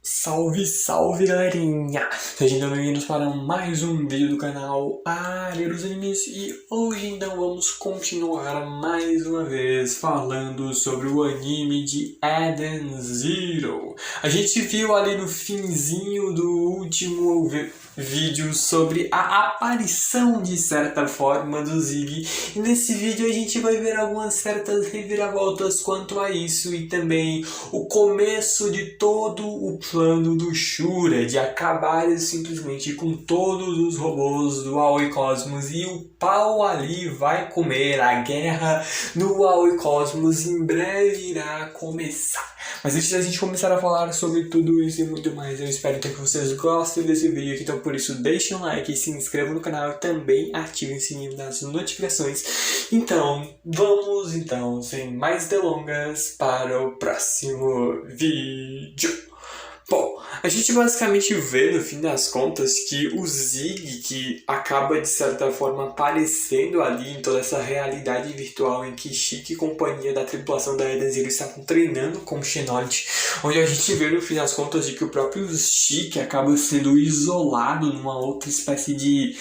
Salve, salve galerinha! Sejam bem-vindos para mais um vídeo do canal Área dos Animes e hoje então vamos continuar mais uma vez falando sobre o anime de Eden Zero. A gente viu ali no finzinho do último vídeo sobre a aparição de certa forma do Ziggy e nesse vídeo a gente vai ver algumas certas reviravoltas quanto a isso e também o começo de todo o plano do Shura de acabar simplesmente com todos os robôs do Aoi Cosmos e o pau ali vai comer. A guerra no Aoi Cosmos em breve irá começar. Mas antes da gente começar a falar sobre tudo isso e muito mais, eu espero então que vocês gostem desse vídeo aqui, então por isso deixem um like, se inscrevam no canal e também ativem o sininho das notificações. Então, vamos sem mais delongas para o próximo vídeo. Bom, a gente basicamente vê no fim das contas que o Zig, que acaba de certa forma aparecendo ali em toda essa realidade virtual em que Chique e companhia da tripulação da Eden Zero estavam treinando com o Xenolit, onde a gente vê no fim das contas de que o próprio Chique acaba sendo isolado numa outra espécie de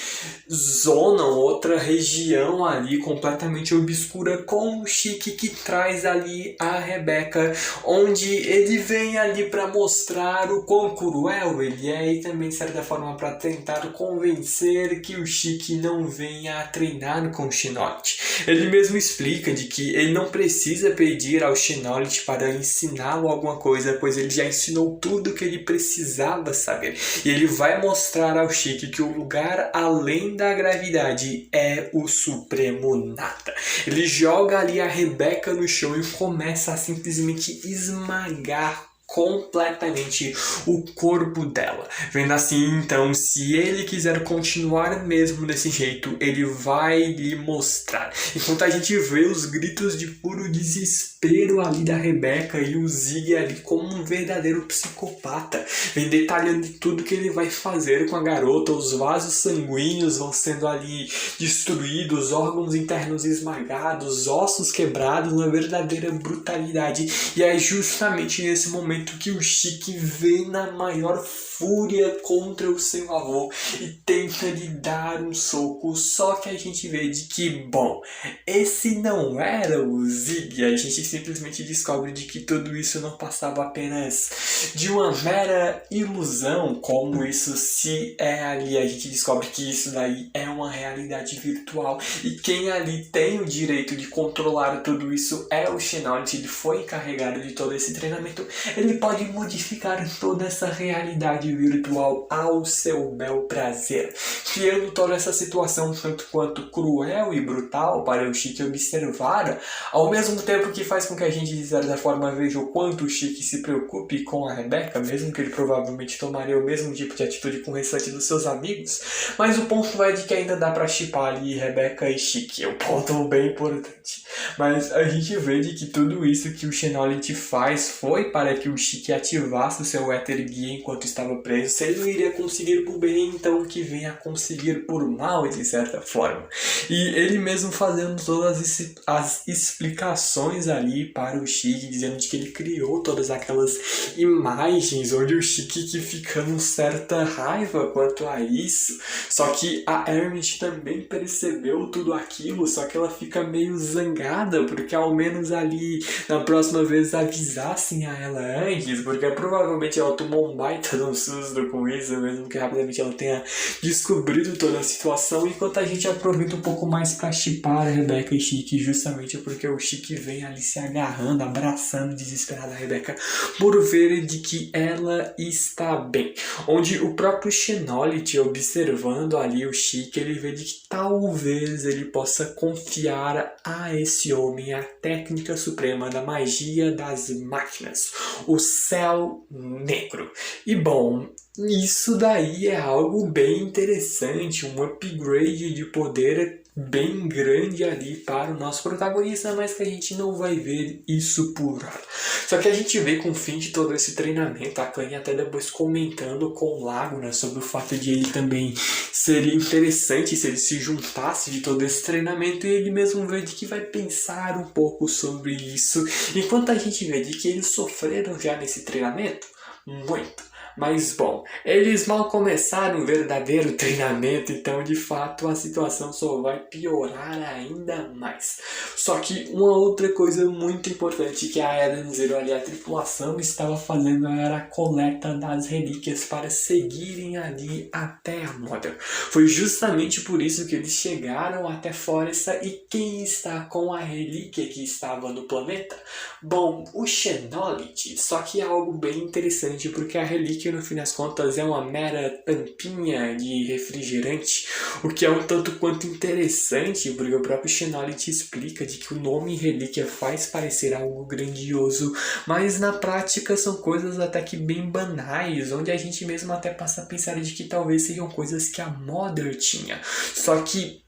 zona, outra região ali completamente obscura com o Chique que traz ali a Rebecca, onde ele vem ali para mostrar o quão cruel ele é e também de certa forma para tentar convencer que o Chique não venha a treinar com o Xenolit. Ele mesmo explica de que ele não precisa pedir ao Xenolit para ensiná-lo alguma coisa, pois ele já ensinou tudo que ele precisava saber. E ele vai mostrar ao Chique que o lugar além da gravidade é o Supremo Nada. Ele joga ali a Rebecca no chão e começa a simplesmente esmagar completamente o corpo dela. Vendo assim, então, se ele quiser continuar mesmo desse jeito, ele vai lhe mostrar. Enquanto a gente vê os gritos de puro desespero ali da Rebecca e o Zig ali como um verdadeiro psicopata, vem detalhando tudo que ele vai fazer com a garota, os vasos sanguíneos vão sendo ali destruídos, órgãos internos esmagados, ossos quebrados, uma verdadeira brutalidade. E é justamente nesse momento que o Chique vem na maior fúria contra o seu avô e tenta lhe dar um soco, só que a gente vê de que, bom, esse não era o Zig. A gente simplesmente descobre de que tudo isso não passava apenas de uma mera ilusão, como isso se é ali. A gente descobre que isso daí é uma realidade virtual e quem ali tem o direito de controlar tudo isso é o Xenolit. Ele foi encarregado de todo esse treinamento. Ele pode modificar toda essa realidade virtual ao seu bel prazer, criando toda essa situação tanto quanto cruel e brutal para o Chique observar, ao mesmo tempo que faz com que a gente de certa forma veja o quanto o Chique se preocupe com a Rebecca, mesmo que ele provavelmente tomaria o mesmo tipo de atitude com o restante dos seus amigos. Mas o ponto é de que ainda dá para shippar ali Rebecca e Chique, é um ponto bem importante. Mas a gente vê de que tudo isso que o Xenolit faz foi para que o Chique ativasse o seu Ether Guia enquanto estava preso. Se ele não iria conseguir por bem, então que venha conseguir por mal, de certa forma. E ele mesmo fazendo todas as explicações ali para o Chique, dizendo que ele criou todas aquelas imagens, onde o Chique que fica com certa raiva quanto a isso. Só que a Ernest também percebeu tudo aquilo, só que ela fica meio zangada, porque ao menos ali na próxima vez avisassem a ela antes, porque provavelmente ela tomou um baita de um susto com isso, mesmo que rapidamente ela tenha descobrido toda a situação, enquanto a gente aproveita um pouco mais para shippar a Rebecca e Chique, justamente porque o Chique vem ali se agarrando, abraçando desesperada a Rebecca por ver de que ela está bem. Onde o próprio Xenolit, observando ali o Chique, ele vê de que talvez ele possa confiar a esse homem a técnica suprema da magia das máquinas, o Céu Negro. E bom, isso daí é algo bem interessante, um upgrade de poder bem grande ali para o nosso protagonista, mas que a gente não vai ver isso por hora. Só que a gente vê com o fim de todo esse treinamento, a Kanye até depois comentando com o Lago, né, sobre o fato de ele também seria interessante se ele se juntasse de todo esse treinamento, e ele mesmo vê de que vai pensar um pouco sobre isso, enquanto a gente vê de que eles sofreram já nesse treinamento muito. Mas bom, eles mal começaram um verdadeiro treinamento, então de fato a situação só vai piorar ainda mais. Só que uma outra coisa muito importante que a Eden Zero ali, a tripulação, estava fazendo era a coleta das relíquias para seguirem ali até a Mother. Foi justamente por isso que eles chegaram até Foresta. E quem está com a relíquia que estava no planeta? Bom, o Xenolite. Só que é algo bem interessante, porque a relíquia no fim das contas é uma mera tampinha de refrigerante, o que é um tanto quanto interessante, porque o próprio Xenolite explica de que o nome relíquia faz parecer algo grandioso, mas na prática são coisas até que bem banais, onde a gente mesmo até passa a pensar de que talvez sejam coisas que a Mother tinha. Só que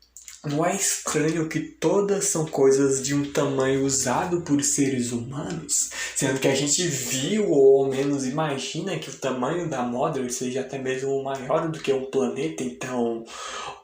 não é estranho que todas são coisas de um tamanho usado por seres humanos, sendo que a gente viu, ou ao menos imagina, que o tamanho da Mother seja até mesmo maior do que um planeta. Então,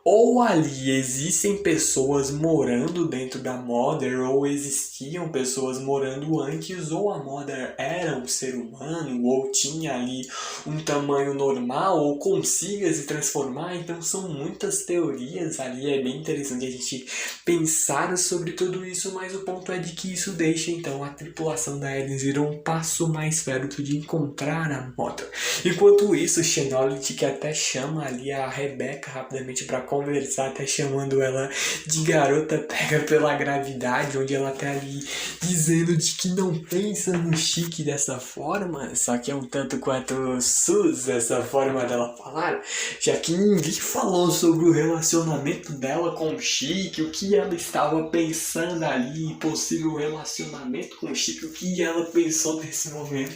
ou ali existem pessoas morando dentro da Mother, ou existiam pessoas morando antes, ou a Mother era um ser humano, ou tinha ali um tamanho normal, ou consiga se transformar. Então são muitas teorias ali, é bem interessante a gente pensar sobre tudo isso, mas o ponto é de que isso deixa então a tripulação da Eden Zero um passo mais perto de encontrar a Mother. Enquanto isso, Xenolite, que até chama ali a Rebecca rapidamente para conversar, até chamando ela de garota pega pela gravidade, onde ela tá ali dizendo de que não pensa no Chique dessa forma, só que é um tanto quanto sus essa forma dela falar, já que ninguém falou sobre o relacionamento dela com o Chique, o que ela estava pensando ali, possível relacionamento com o Chique, o que ela pensou nesse momento.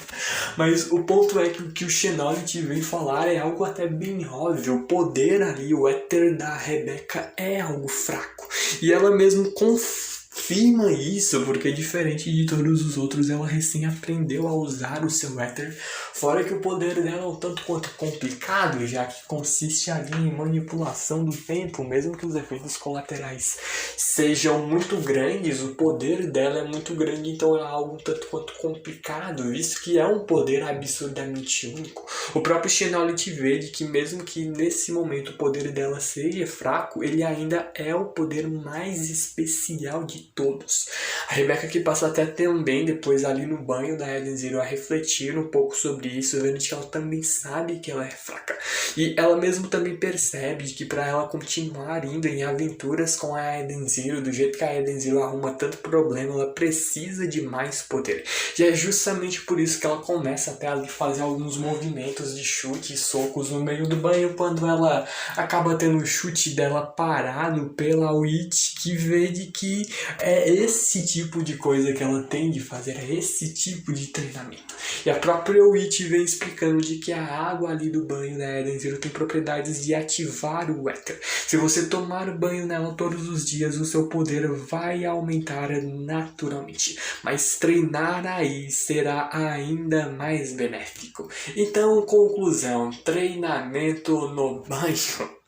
Mas o ponto é que o que o Xenolite vem falar é algo até bem óbvio. O poder ali, o éter da Rebecca é algo fraco. E ela mesmo confirma isso, porque diferente de todos os outros, ela recém aprendeu a usar o seu éter. Fora que o poder dela é um tanto quanto complicado, já que consiste ali em manipulação do tempo, mesmo que os efeitos colaterais sejam muito grandes, o poder dela é muito grande, então é algo um tanto quanto complicado, visto que é um poder absurdamente único. O próprio Xenolite vê de que mesmo que nesse momento o poder dela seja fraco, ele ainda é o poder mais especial de todos. A Rebecca que passa até também depois ali no banho da Eden Zero a refletir um pouco sobre isso, vendo que ela também sabe que ela é fraca. E ela mesmo também percebe que para ela continuar indo em aventuras com a Eden Zero, do jeito que a Eden Zero arruma tanto problema, ela precisa de mais poder. E é justamente por isso que ela começa até a fazer alguns movimentos de chute e socos no meio do banho, quando ela acaba tendo o chute dela parado pela Witch, que vê de que é esse tipo de coisa que ela tem de fazer, é esse tipo de treinamento. E a própria Witch vem explicando de que a água ali do banho da Eden Zero tem propriedades de ativar o éter. Se você tomar banho nela todos os dias, o seu poder vai aumentar naturalmente. Mas treinar aí será ainda mais benéfico. Então, conclusão, treinamento no banho.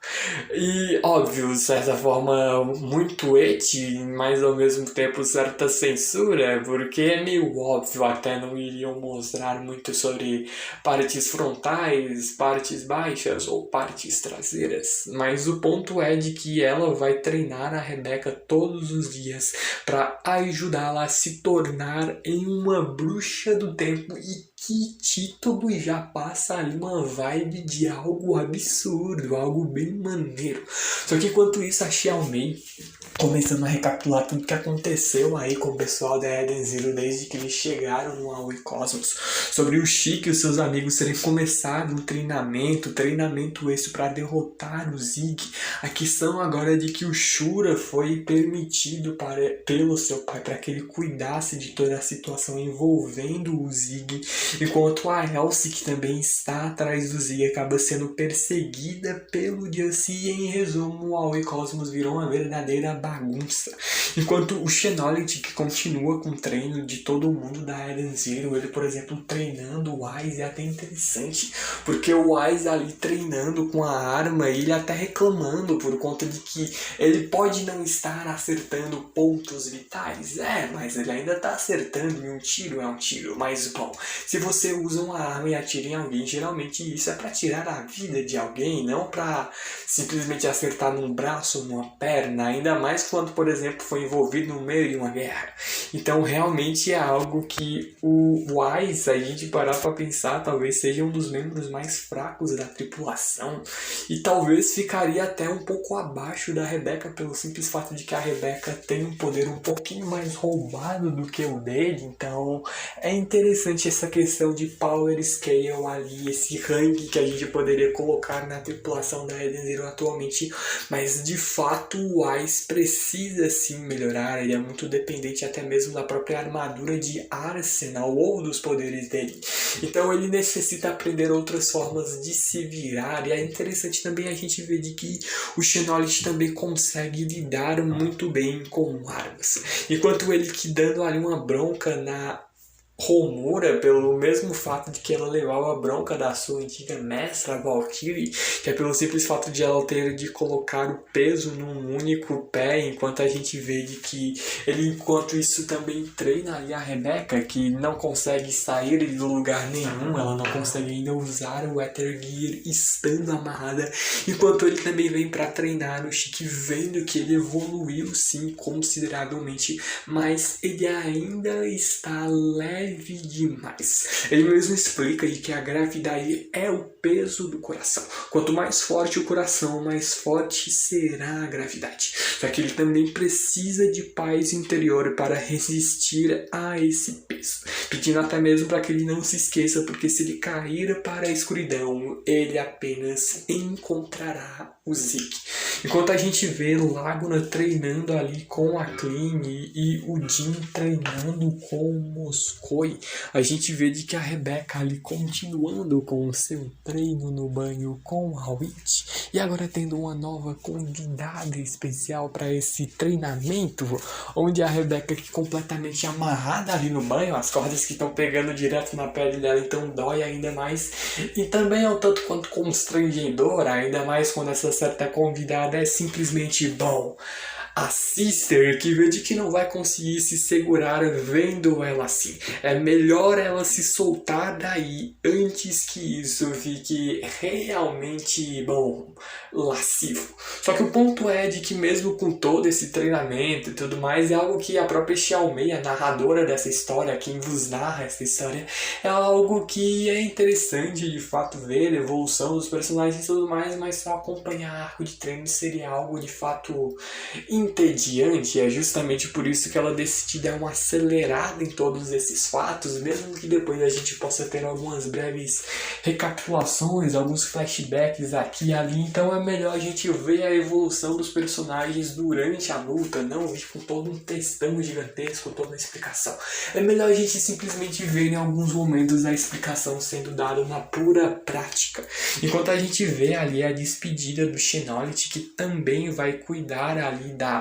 E óbvio, de certa forma, muito eti, mas ao mesmo tempo certa censura, porque é meio óbvio, até não iriam mostrar muito sobre partes frontais, partes baixas ou partes traseiras. Mas o ponto é de que ela vai treinar a Rebecca todos os dias para ajudá-la a se tornar em uma bruxa do tempo, e que título já passa ali uma vibe de algo absurdo, algo bem maneiro. Só que enquanto isso, a Xiaomei, começando a recapitular tudo que aconteceu aí com o pessoal da Eden Zero desde que eles chegaram no Aoi Cosmos, sobre o Chique e os seus amigos terem começado um treinamento esse para derrotar o Zig. A questão agora é de que o Shura foi permitido pelo seu pai para que ele cuidasse de toda a situação envolvendo o Zig, enquanto a Elsie, que também está atrás do Zig, acaba sendo perseguida pelo Jiazi. E em resumo, o Aoi Cosmos virou uma verdadeira bagunça. Enquanto o Xenolite, que continua com o treino de todo mundo da Eden Zero, ele, por exemplo, treinando o Wise, é até interessante, porque o Wise ali treinando com a arma, ele até reclamando por conta de que ele pode não estar acertando pontos vitais, mas ele ainda está acertando, e um tiro é um tiro. Mas bom, se se você usa uma arma e atira em alguém, geralmente isso é para tirar a vida de alguém, não para simplesmente acertar num braço ou numa perna, ainda mais quando, por exemplo, foi envolvido no meio de uma guerra. Então, realmente é algo que o Wise, se a gente parar para pensar, talvez seja um dos membros mais fracos da tripulação e talvez ficaria até um pouco abaixo da Rebecca pelo simples fato de que a Rebecca tem um poder um pouquinho mais roubado do que o dele. Então, é interessante essa questão de power scale ali, esse ranking que a gente poderia colocar na tripulação da Eden Zero atualmente, mas de fato o Wise precisa sim melhorar, ele é muito dependente até mesmo da própria armadura de Arsenal ou dos poderes dele, então ele necessita aprender outras formas de se virar, e é interessante também a gente ver de que o Xenolith também consegue lidar muito bem com armas, enquanto ele que dando ali uma bronca na Homura, pelo mesmo fato de que ela levava a bronca da sua antiga mestra, Valkyrie, que é pelo simples fato de ela ter de colocar o peso num único pé, enquanto a gente vê de que ele, enquanto isso, também treina ali a Rebecca, que não consegue sair do lugar nenhum, ela não consegue ainda usar o Ether Gear estando amarrada, enquanto ele também vem para treinar o Chique, vendo que ele evoluiu sim consideravelmente, mas ele ainda está leve demais. Ele mesmo explica de que a gravidade é o peso do coração. Quanto mais forte o coração, mais forte será a gravidade. Só que ele também precisa de paz interior para resistir a esse peso. Pedindo até mesmo para que ele não se esqueça, porque se ele cair para a escuridão, ele apenas encontrará o Zeke. Enquanto a gente vê Laguna treinando ali com a Clean e o Jin treinando com o Moscoi, a gente vê de que a Rebecca ali continuando com o seu treino no banho com a Witch, e agora tendo uma nova convidada especial para esse treinamento, onde a Rebecca aqui completamente amarrada ali no banho, as cordas que estão pegando direto na pele dela, então dói ainda mais, e também é um tanto quanto constrangedora, ainda mais quando essa certa convidada é simplesmente bom. A Sister, que vê de que não vai conseguir se segurar vendo ela assim. É melhor ela se soltar daí antes que isso fique realmente, bom, lascivo. Só que o ponto é de que mesmo com todo esse treinamento e tudo mais, é algo que a própria Xiaomei, a narradora dessa história, quem vos narra essa história, é algo que é interessante de fato ver a evolução dos personagens e tudo mais, mas só acompanhar arco de treino seria algo de fato entediante. É justamente por isso que ela decide dar uma acelerada em todos esses fatos, mesmo que depois a gente possa ter algumas breves recapitulações, alguns flashbacks aqui e ali. Então é melhor a gente ver a evolução dos personagens durante a luta, não vir com todo um textão gigantesco, toda a explicação. É melhor a gente simplesmente ver em alguns momentos a explicação sendo dada na pura prática. Enquanto a gente vê ali a despedida do Xenolith, que também vai cuidar ali da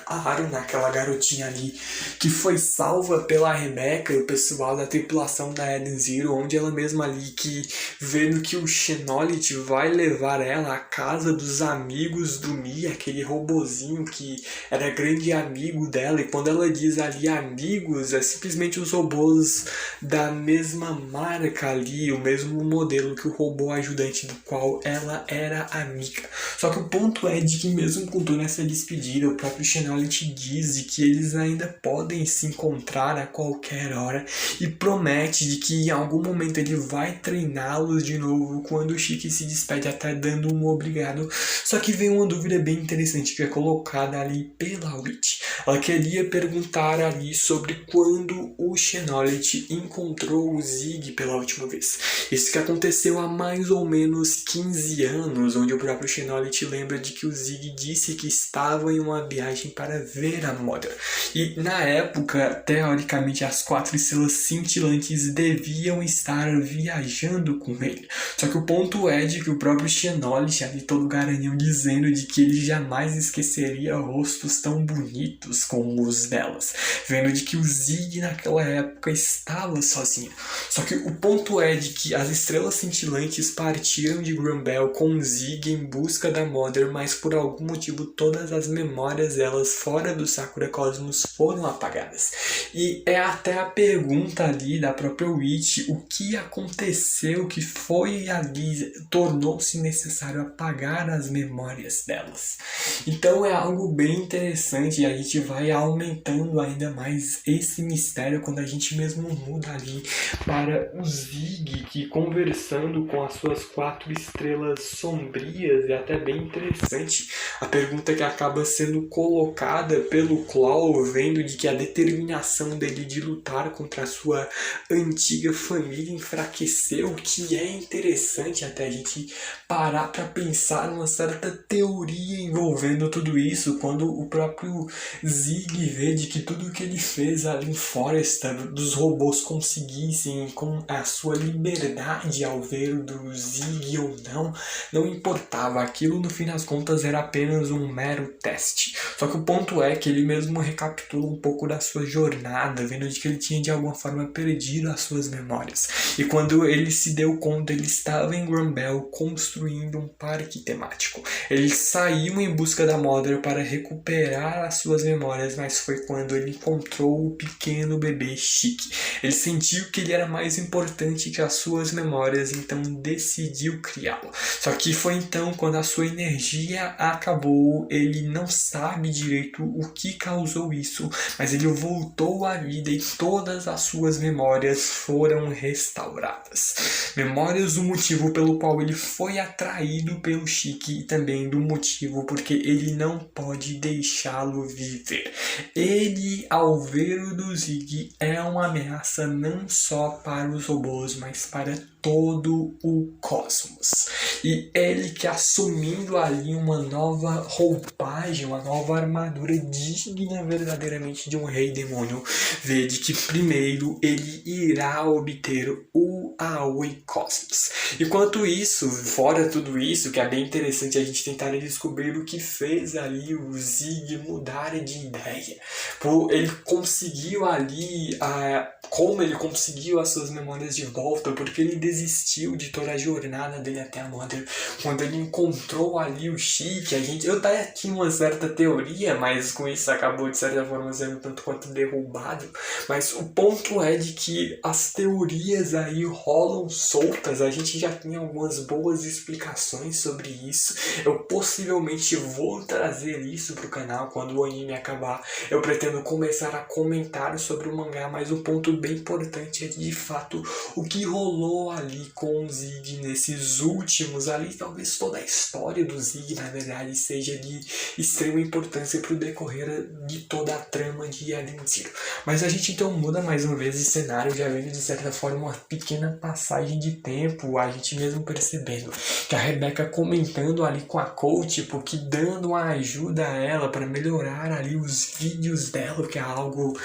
Aruna, aquela garotinha ali que foi salva pela Rebecca e o pessoal da tripulação da Eden Zero, onde ela mesma ali que vendo que o Xenolith vai levar ela à casa dos amigos do Mi, aquele robozinho que era grande amigo dela, e quando ela diz ali amigos, é simplesmente os robôs da mesma marca ali, o mesmo modelo que o robô ajudante do qual ela era amiga. Só que o ponto é de que mesmo com toda essa despedida, o próprio Xenolith diz de que eles ainda podem se encontrar a qualquer hora e promete de que em algum momento ele vai treiná-los de novo quando o Chique se despede, até dando um obrigado. Só que vem uma dúvida bem interessante que é colocada ali pela Witch. Ela queria perguntar ali sobre quando o Xenolith encontrou o Zig pela última vez. Isso que aconteceu há mais ou menos 15 anos, onde o próprio Xenolith lembra de que o Zig disse que estava em uma viagem para ver a Mother. E na época, teoricamente, as 4 estrelas cintilantes deviam estar viajando com ele. Só que o ponto é de que o próprio Xenolith, ali todo garanhão, dizendo de que ele jamais esqueceria rostos tão bonitos como os delas. Vendo de que o Zig naquela época estava sozinho. Só que o ponto é de que as estrelas cintilantes partiram de Granbell com o Zig em busca da Mother, mas por algum motivo todas as memórias delas delas fora do Sakura Cosmos foram apagadas. E é até a pergunta ali da própria Witch, o que aconteceu, que foi ali, tornou-se necessário apagar as memórias delas. Então é algo bem interessante e a gente vai aumentando ainda mais esse mistério quando a gente mesmo muda ali para o Zig, que conversando com as suas 4 estrelas sombrias, é até bem interessante a pergunta que acaba sendo colocada pelo Claw, vendo de que a determinação dele de lutar contra a sua antiga família enfraqueceu, que é interessante até a gente parar para pensar numa certa teoria envolvendo tudo isso, quando o próprio Zig vê de que tudo que ele fez ali em Foresta, dos robôs conseguissem com a sua liberdade ao ver o do Zig ou não importava, aquilo no fim das contas era apenas um mero teste. Só que o ponto é que ele mesmo recapitula um pouco da sua jornada, vendo de que ele tinha de alguma forma perdido as suas memórias. E quando ele se deu conta, ele estava em Granbell construindo um parque temático. Ele saiu em busca da Mother para recuperar as suas memórias, mas foi quando ele encontrou o pequeno bebê Chique. Ele sentiu que ele era mais importante que as suas memórias, então decidiu criá-lo. Só que foi então quando a sua energia acabou, ele não sabe direito o que causou isso, mas ele voltou à vida e todas as suas memórias foram restauradas. Memórias do motivo pelo qual ele foi atraído pelo Chique e também do motivo porque ele não pode deixá-lo viver. Ele, ao ver o do Zig, é uma ameaça não só para os robôs, mas para todo o cosmos. E ele que assumindo ali uma nova roupagem, uma nova armadura digna verdadeiramente de um rei demônio, vê de que primeiro ele irá obter o Aoi Cosmos. Enquanto isso, fora tudo isso, que é bem interessante a gente tentar descobrir o que fez ali o Zig mudar de ideia. Ele conseguiu ali, como ele conseguiu as suas memórias de volta, porque ele desistiu de toda a jornada dele até a Mother, quando ele encontrou ali o Chique. Eu daria aqui uma certa teoria, mas com isso acabou de certa forma sendo tanto quanto derrubado. Mas o ponto é de que as teorias aí rolam soltas, a gente já tem algumas boas explicações sobre isso. Eu possivelmente vou trazer isso pro canal quando o anime acabar. Eu pretendo começar a comentar sobre o mangá, mas um ponto bem importante é de fato o que rolou ali com o Zig nesses últimos ali, talvez toda a história do Zig na verdade seja de extrema importância para o decorrer de toda a trama de Eden Zero. Mas a gente então muda mais uma vez de cenário, já vendo de certa forma uma pequena passagem de tempo, a gente mesmo percebendo que a Rebecca comentando ali com a coach, porque dando uma ajuda a ela para melhorar ali os vídeos dela, que é algo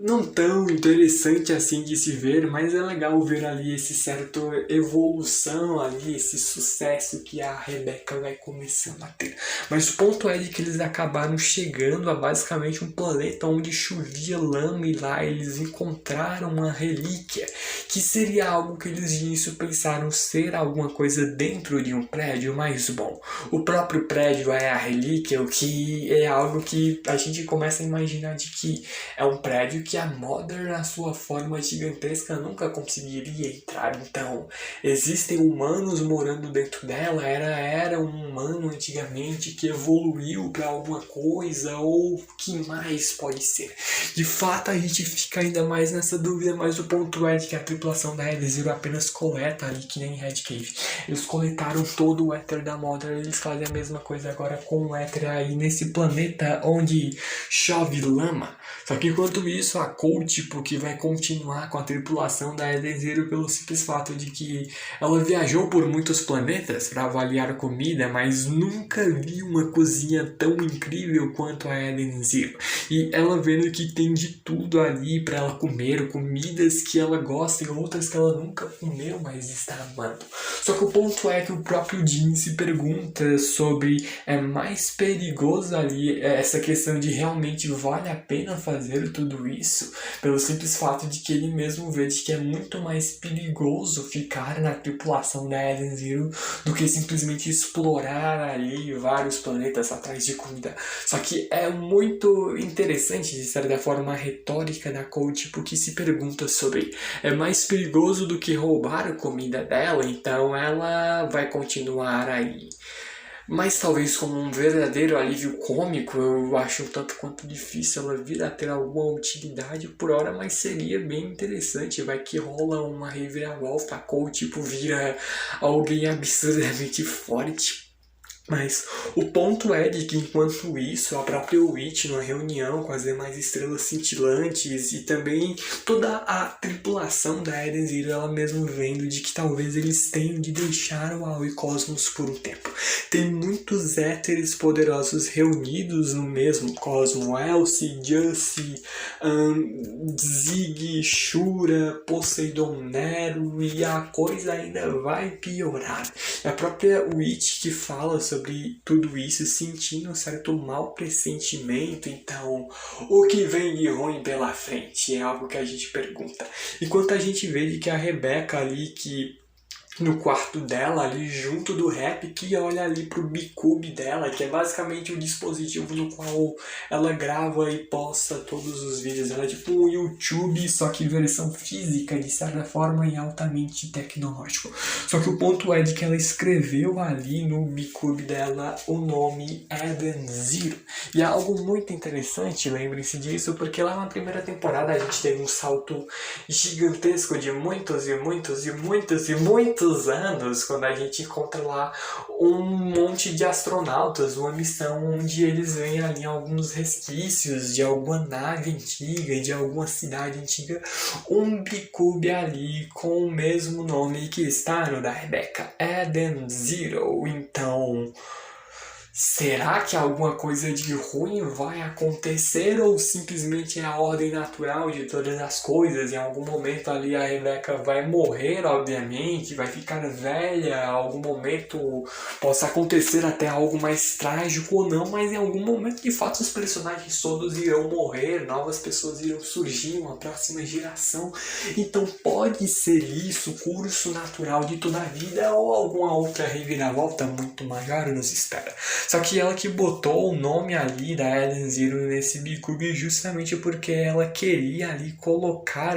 não tão interessante assim de se ver, mas é legal ver ali esse certo evolução ali, esse sucesso que a Rebecca vai começando a ter. Mas o ponto é de que eles acabaram chegando a basicamente um planeta onde chovia lama e lá eles encontraram uma relíquia, que seria algo que eles de início pensaram ser alguma coisa dentro de um prédio, mas bom, o próprio prédio é a relíquia, o que é algo que a gente começa a imaginar de que é um prédio que a Mother, na sua forma gigantesca, nunca conseguiria entrar. Então, existem humanos morando dentro dela, era um humano antigamente que evoluiu para alguma coisa, ou o que mais pode ser? De fato, a gente fica ainda mais nessa dúvida, mas o ponto é de que a tripulação da Eden Zero apenas coleta ali, que nem Red Cave. Eles coletaram todo o éter da Mother, eles fazem a mesma coisa agora com o éter aí nesse planeta onde chove lama. Só que enquanto isso, a coach, que vai continuar com a tripulação da Eden Zero pelo simples fato de que ela viajou por muitos planetas para avaliar comida, mas nunca viu uma cozinha tão incrível quanto a Eden Zero. E ela vendo que tem de tudo ali para ela comer, comidas que ela gosta e outras que ela nunca comeu, mas está amando. Só que o ponto é que o próprio Jin se pergunta sobre mais perigoso ali essa questão de realmente vale a pena fazer tudo isso. isso, pelo simples fato de que ele mesmo vê de que é muito mais perigoso ficar na tripulação da Eden Zero do que simplesmente explorar ali vários planetas atrás de comida. Só que é muito interessante, de certa forma, a retórica da Coach, porque se pergunta sobre é mais perigoso do que roubar a comida dela, então ela vai continuar aí. Mas talvez como um verdadeiro alívio cômico, eu acho um tanto quanto difícil ela vir a ter alguma utilidade por hora, mas seria bem interessante. Vai que rola uma reviravolta, a Coach tipo, vira alguém absurdamente forte. Mas o ponto é de que enquanto isso, a própria Witch, numa reunião com as demais estrelas cintilantes e também toda a tripulação da Eden Zero, ela mesmo vendo de que talvez eles tenham de deixar o Aoi Cosmos por um tempo. Tem muitos éteres poderosos reunidos no mesmo cosmo, Elsie, Jussi, Ziggy, Shura, Poseidon Nero, e a coisa ainda vai piorar. A própria Witch que fala sobre tudo isso, sentindo um certo mau pressentimento. Então, o que vem de ruim pela frente? É algo que a gente pergunta. Enquanto a gente vê de que a Rebecca ali, que no quarto dela, ali junto do rap, que olha ali pro Bicube dela, que é basicamente o dispositivo no qual ela grava e posta todos os vídeos. Ela é tipo um YouTube, só que versão física, de certa forma, e altamente tecnológico. Só que o ponto é de que ela escreveu ali no Bicube dela o nome Eden Zero. E é algo muito interessante, lembrem-se disso, porque lá na primeira temporada a gente teve um salto gigantesco de muitos anos, quando a gente encontra lá um monte de astronautas, uma missão onde eles veem ali alguns resquícios de alguma nave antiga, de alguma cidade antiga, um Bicube ali com o mesmo nome que está no da Rebecca, Eden Zero. Então, será que alguma coisa de ruim vai acontecer ou simplesmente é a ordem natural de todas as coisas? Em algum momento ali a Rebecca vai morrer, obviamente, vai ficar velha, em algum momento possa acontecer até algo mais trágico ou não, mas em algum momento de fato os personagens todos irão morrer, novas pessoas irão surgir, uma próxima geração. Então pode ser isso, o curso natural de toda a vida, ou alguma outra reviravolta muito maior nos espera. Só que ela que botou o nome ali da Eden Zero nesse Bicube justamente porque ela queria ali colocar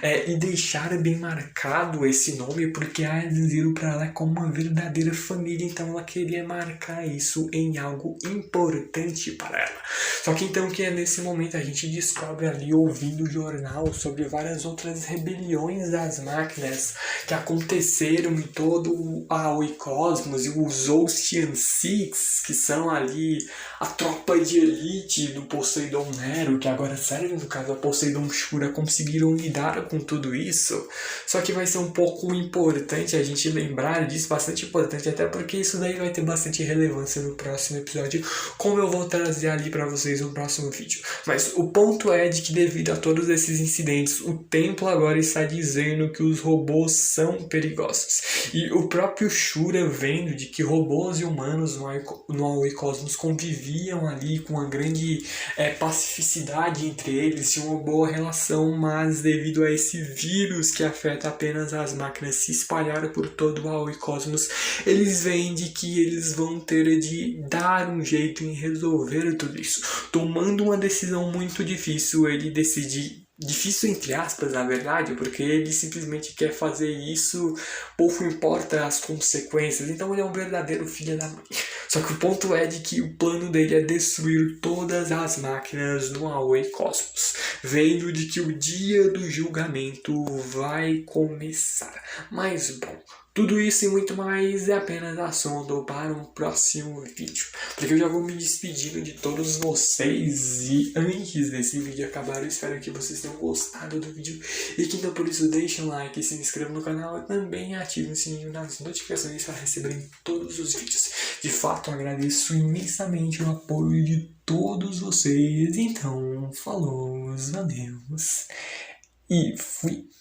e deixar bem marcado esse nome, porque a Eden Zero para ela é como uma verdadeira família, então ela queria marcar isso em algo importante para ela. Só que então que é nesse momento a gente descobre ali, ouvindo o jornal, sobre várias outras rebeliões das máquinas que aconteceram em todo a Aoi Cosmos, e os Ocean Six, que são ali a tropa de elite do Poseidon Nero, que agora servem, no caso, a Poseidon Shura, conseguiram lidar com tudo isso. Só que vai ser um pouco importante a gente lembrar disso, bastante importante, até porque isso daí vai ter bastante relevância no próximo episódio, como eu vou trazer ali para vocês no próximo vídeo. Mas o ponto é de que devido a todos esses incidentes, o templo agora está dizendo que os robôs são perigosos. E o próprio Shura, vendo de que robôs e humanos no Aoi Cosmos conviviam ali com uma grande pacificidade entre eles e uma boa relação, mas devido a esse vírus que afeta apenas as máquinas se espalhar por todo o Aoi Cosmos, eles veem de que eles vão ter de dar um jeito em resolver tudo isso. Tomando uma decisão muito difícil, ele decide, difícil entre aspas, na verdade, porque ele simplesmente quer fazer isso, pouco importa as consequências, então ele é um verdadeiro filho da mãe. Só que o ponto é de que o plano dele é destruir todas as máquinas no Aoi Cosmos, vendo de que o dia do julgamento vai começar. Mas bom, tudo isso e muito mais é apenas assunto para um próximo vídeo, porque eu já vou me despedindo de todos vocês, e antes desse vídeo acabar eu espero que vocês tenham gostado do vídeo e que então por isso deixem um like, se inscrevam no canal e também ativem o sininho das notificações para receberem todos os vídeos. De fato, eu agradeço imensamente o apoio de todos vocês, então falou, valeu e fui!